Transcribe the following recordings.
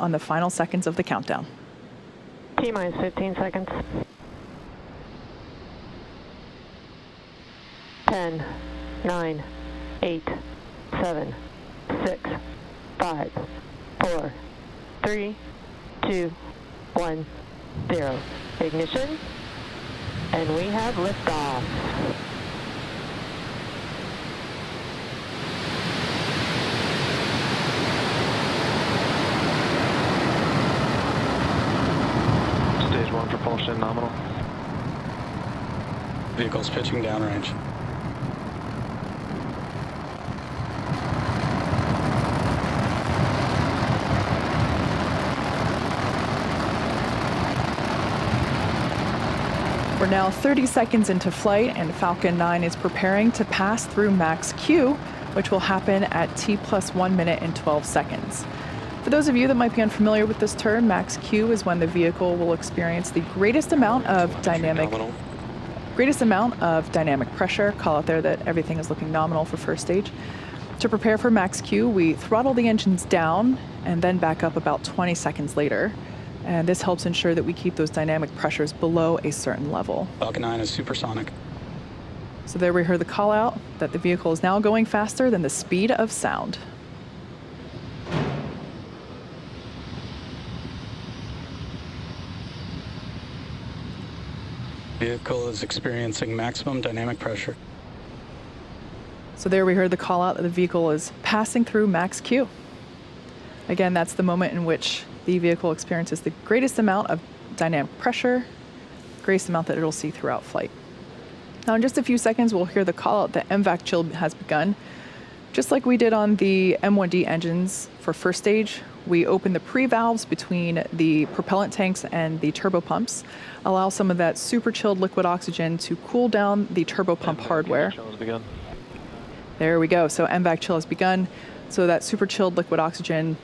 on the final seconds of the countdown. T-minus 15 seconds. 10, 9, 8, 7, 6, 5, 4, 3, 2, 1, 0. Ignition, and we have liftoff. Stage 1 propulsion nominal. Vehicle's pitching downrange. We're now 30 seconds into flight, and Falcon 9 is preparing to pass through max Q, which will happen at T plus 1 minute and 12 seconds. For those of you that might be unfamiliar with this term, max Q is when the vehicle will experience the greatest amount of dynamic pressure. Call out there that everything is looking nominal for first stage. To prepare for max Q, we throttle the engines down and then back up about 20 seconds later. And this helps ensure that we keep those dynamic pressures below a certain level. Falcon 9 is supersonic. So there we heard the call out that the vehicle is now going faster than the speed of sound. Vehicle is experiencing maximum dynamic pressure. So there we heard the call out that the vehicle is passing through max Q. Again, that's the moment in which the vehicle experiences the greatest amount of dynamic pressure, greatest amount that it'll see throughout flight. Now in just a few seconds, we'll hear the call out that MVAC chill has begun. Just like we did on the M1D engines for first stage, we open the pre-valves between the propellant tanks and the turbopumps, allow some of that super chilled liquid oxygen to cool down the turbopump hardware. There we go, so MVAC chill has begun. So that super chilled liquid oxygen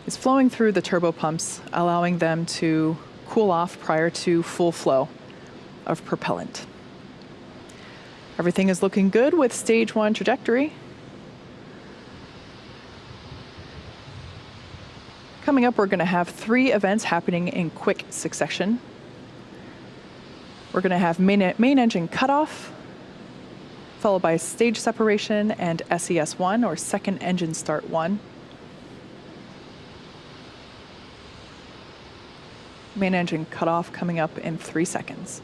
is flowing through the turbopumps, allowing them to cool off prior to full flow of propellant. Everything is looking good with stage 1 trajectory. Coming up, we're going to have 3 events happening in quick succession. We're going to have main engine cutoff, followed by stage separation and SES1, or second engine start 1. Main engine cutoff coming up in 3 seconds.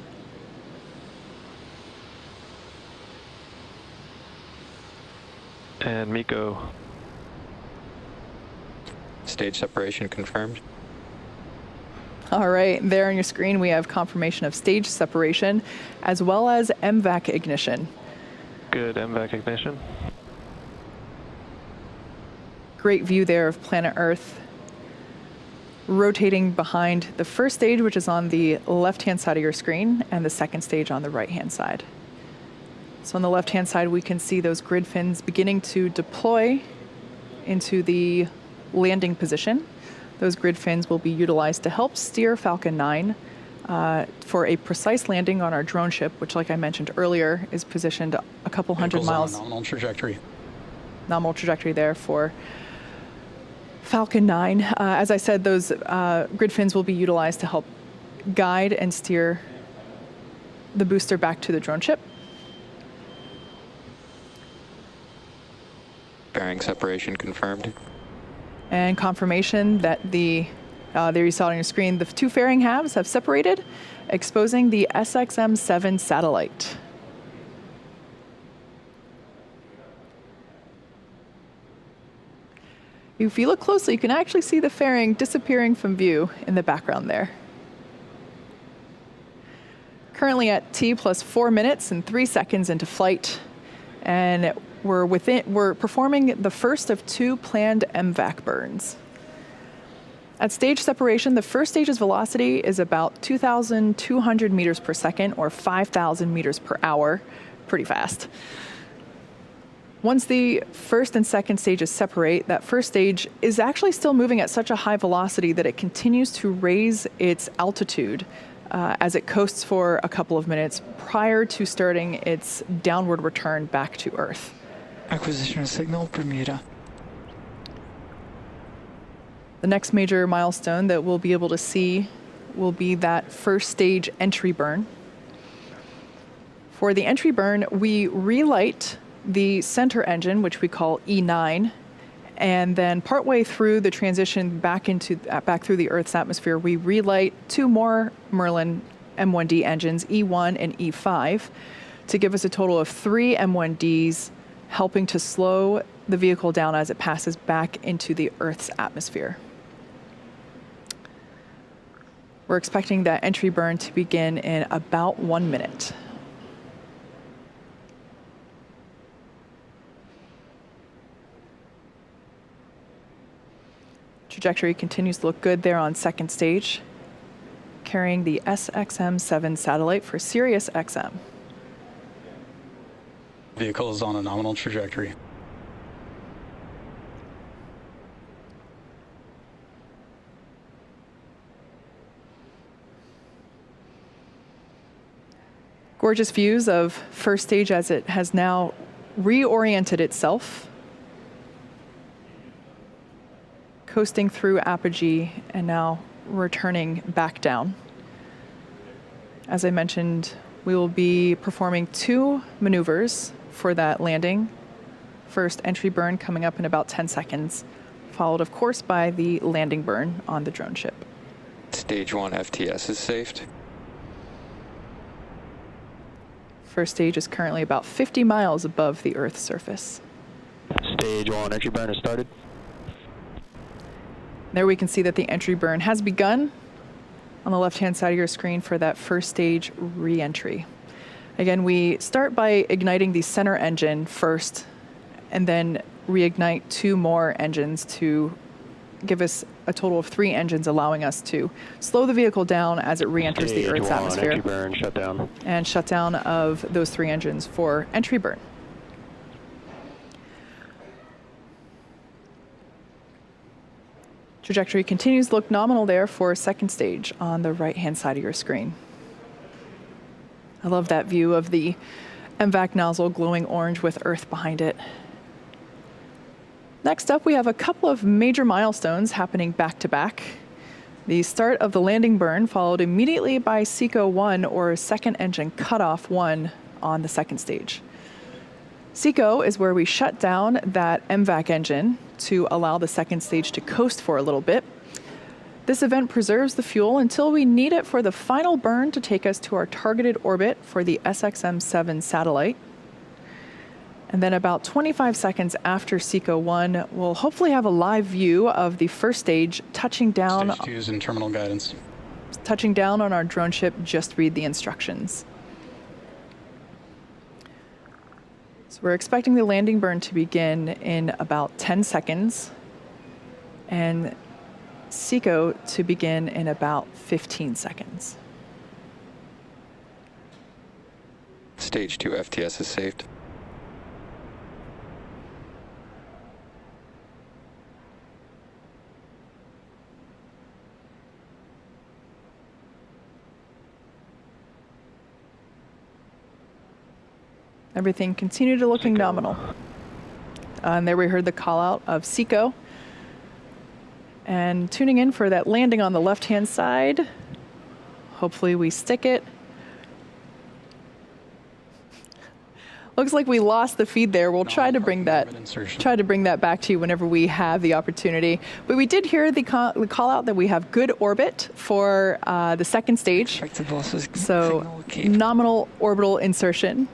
And MECO. Stage separation confirmed. All right, there on your screen we have confirmation of stage separation as well as MVAC ignition. Good, MVAC ignition. Great view there of planet Earth rotating behind the first stage, which is on the left-hand side of your screen, and the second stage on the right-hand side. So on the left-hand side, we can see those grid fins beginning to deploy into the landing position. Those grid fins will be utilized to help steer Falcon 9 for a precise landing on our drone ship, which, like I mentioned earlier, is positioned a couple hundred miles. Nominal trajectory. Nominal trajectory there for Falcon 9. As I said, those grid fins will be utilized to help guide and steer the booster back to the drone ship. Bearing separation confirmed. And confirmation that there you saw it on your screen, the 2 fairing halves have separated, exposing the SXM-7 satellite. If you look closely, you can actually see the fairing disappearing from view in the background there. Currently at T plus 4 minutes and 3 seconds into flight, and we're performing the first of 2 planned MVAC burns. At stage separation, the first stage's velocity is about 2,200 meters per second, or 5,000 meters per hour, pretty fast. Once the first and second stages separate, that first stage is actually still moving at such a high velocity that it continues to raise its altitude as it coasts for a couple of minutes prior to starting its downward return back to Earth. Acquisition of signal, Bermuda. The next major milestone that we'll be able to see will be that first stage entry burn. For the entry burn, we relight the center engine, which we call E9, and then partway through the transition back through the Earth's atmosphere, we relight two more Merlin M1D engines, E1 and E5, to give us a total of 3 M1Ds, helping to slow the vehicle down as it passes back into the Earth's atmosphere. We're expecting that entry burn to begin in about 1 minute. Trajectory continues to look good there on second stage, carrying the SXM-7 satellite for Sirius XM. Vehicle is on a nominal trajectory. Gorgeous views of first stage as it has now reoriented itself, coasting through apogee and now returning back down. As I mentioned, we will be performing 2 maneuvers for that landing. First, entry burn coming up in about 10 seconds, followed of course by the landing burn on the drone ship. Stage 1 FTS is saved. First stage is currently about 50 miles above the Earth's surface. Stage 1 entry burn has started. There we can see that the entry burn has begun on the left-hand side of your screen for that first stage re-entry. Again, we start by igniting the center engine first and then reignite 2 more engines to give us a total of 3 engines, allowing us to slow the vehicle down as it re-enters the Earth's atmosphere. Entry burn, shut down. And shutdown of those 3 engines for entry burn. Trajectory continues to look nominal there for second stage on the right-hand side of your screen. I love that view of the MVAC nozzle glowing orange with Earth behind it. Next up, we have a couple of major milestones happening back to back. The start of the landing burn followed immediately by SECO 1, or second engine cutoff 1, on the second stage. SECO is where we shut down that MVAC engine to allow the second stage to coast for a little bit. This event preserves the fuel until we need it for the final burn to take us to our targeted orbit for the SXM-7 satellite. And then about 25 seconds after SECO 1, we'll hopefully have a live view of the first stage touching down. Stage 2 is in terminal guidance. Touching down on our drone ship, just read the instructions. So we're expecting the landing burn to begin in about 10 seconds and SECO to begin in about 15 seconds. Stage 2 FTS is saved. Everything continued to looking nominal. And there we heard the call out of SECO. And tuning in for that landing on the left-hand side. Hopefully we stick it. Looks like we lost the feed there. We'll try to bring that back to you whenever we have the opportunity. But we did hear the call out that we have good orbit for the second stage. So nominal orbital insertion.